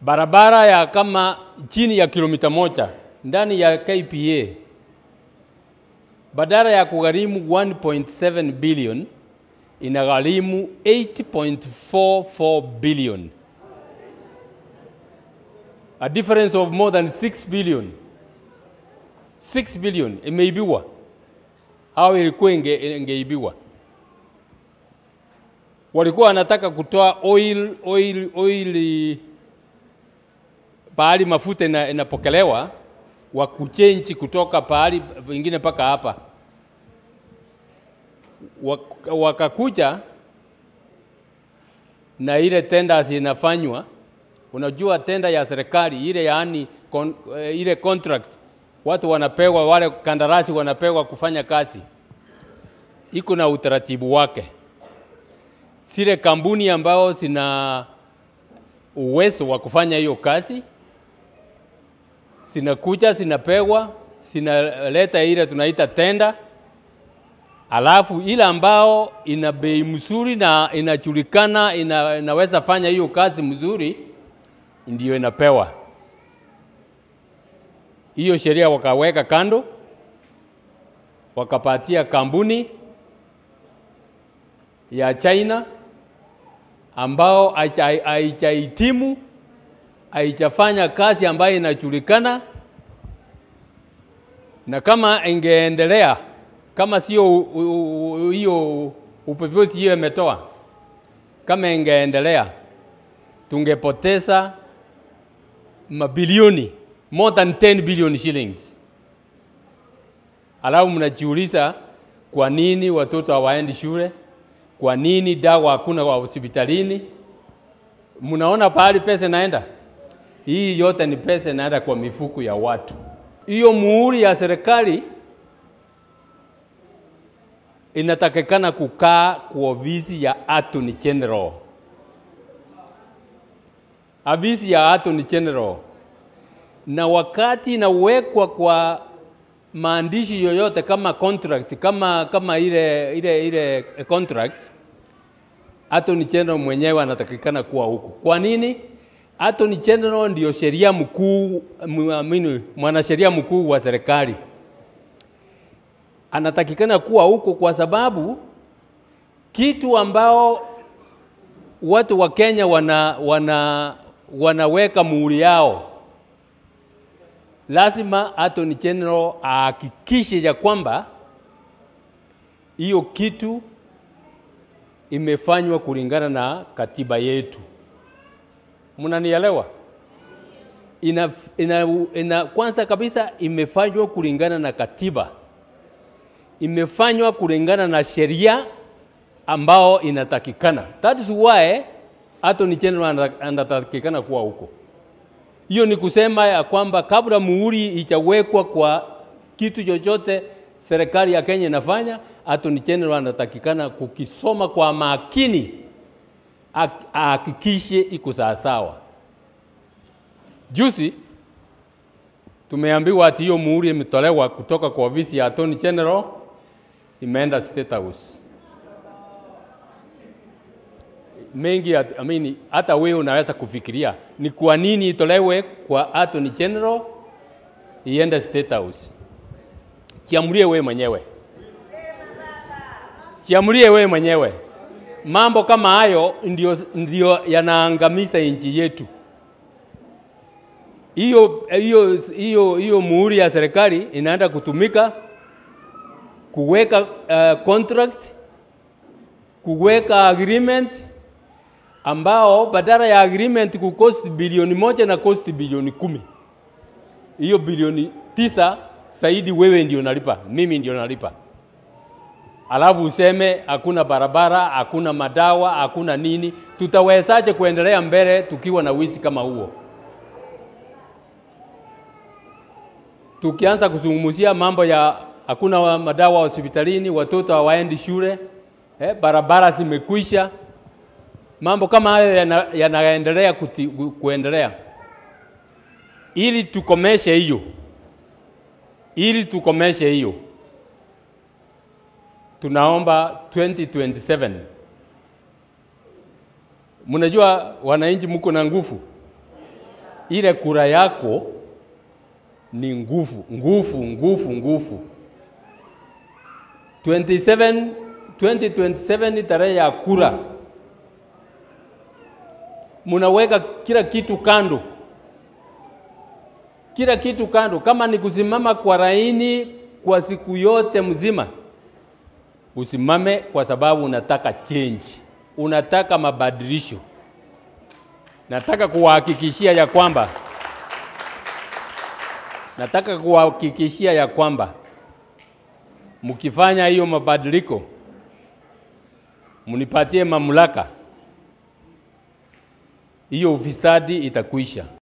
barabara ya kama chini ya kilomita 1 ndani ya KPA badala ya kugharimu 1.7 billion inagharimu 8.44 billion. A difference of more than 6 billion. 6 billion imeibiwa. Hao ilikuwa ingeibiwa. Walikuwa wanataka kutoa oil pahali mafuta inapokelewa wa kuchange kutoka pahali vingine paka hapa. Wakakuja na ile tenders inafanywa. Unajua tenda ya serikali ile yaani ile contract watu wanapewa, wale kandarasi wanapewa kufanya kazi. Iko na utaratibu wake. Zile kampuni ambao zina uwezo wa kufanya hiyo kazi zinakuja, zinapewa, zinaleta ile tunaita tenda. Alafu ile ambao ina bei mzuri na inajulikana inaweza fanya hiyo kazi mzuri ndio inapewa. Hiyo sheria wakaweka kando, wakapatia kampuni ya China ambao haijahitimu, haijafanya kazi ambayo inajulikana, na kama ingeendelea kama sio hiyo upepesi hiyo imetoa, kama ingeendelea tungepoteza mabilioni, more than 10 billion shillings. Alafu mnajiuliza kwa nini watoto hawaendi shule? Kwa nini dawa hakuna kwa hospitalini? Mnaona pahali pesa naenda? Hii yote ni pesa inaenda kwa mifuko ya watu. Hiyo muhuri ya serikali inatakikana kukaa kwa ofisi ya Attorney General. Ofisi ya Attorney General. Na wakati inawekwa kwa maandishi yoyote kama contract, kama ile contract, Attorney General mwenyewe anatakikana kuwa huko. Kwa nini? Attorney General ndio sheria mkuu, mwanasheria mkuu wa serikali. Anatakikana kuwa huko kwa sababu kitu ambao watu wa Kenya wanaweka muhuri yao, lazima Attorney General ahakikishe ya kwamba hiyo kitu imefanywa kulingana na katiba yetu. Mnanielewa? Kwanza kabisa imefanywa kulingana na katiba. Imefanywa kulingana na sheria ambao inatakikana. That is why Attorney General anatakikana kuwa huko. Hiyo ni kusema ya kwamba kabla muhuri ichawekwa kwa kitu chochote serikali ya Kenya inafanya, Attorney General anatakikana kukisoma kwa makini, ahakikishe iko sawa. Juzi tumeambiwa ati hiyo muhuri imetolewa kutoka kwa ofisi ya Attorney General imeenda State House. Mengi hata wewe unaweza kufikiria ni kwa nini itolewe kwa Attorney General iende State House. Jiamulie wewe mwenyewe. Jiamulie wewe mwenyewe. Mambo kama hayo ndio yanaangamiza nchi yetu. Hiyo muhuri ya serikali inaenda kutumika kuweka contract, kuweka agreement ambao badala ya agreement kukost bilioni 1 na cost bilioni 10. Hiyo bilioni 9 zaidi wewe ndio unalipa, mimi ndio nalipa. Alafu useme hakuna barabara, hakuna madawa, hakuna nini. Tutawezaje kuendelea mbele tukiwa na wizi kama huo? Tukianza kuzungumzia mambo ya hakuna madawa hospitalini, watoto hawaendi shule, barabara zimekwisha. Mambo kama hayo yanaendelea kuendelea. Ili tukomeshe hiyo, tunaomba 2027. Mnajua wananchi mko na nguvu. ile kura yako ni nguvu, nguvu, nguvu, nguvu. 2027 tarehe ya kura, munaweka kila kitu kando. Kila kitu kando. Kama ni kusimama kwa laini kwa siku yote mzima, usimame kwa sababu unataka change. Unataka mabadilisho. Nataka kuhakikishia ya kwamba mkifanya hiyo mabadiliko, munipatie mamlaka, hiyo ufisadi itakuisha.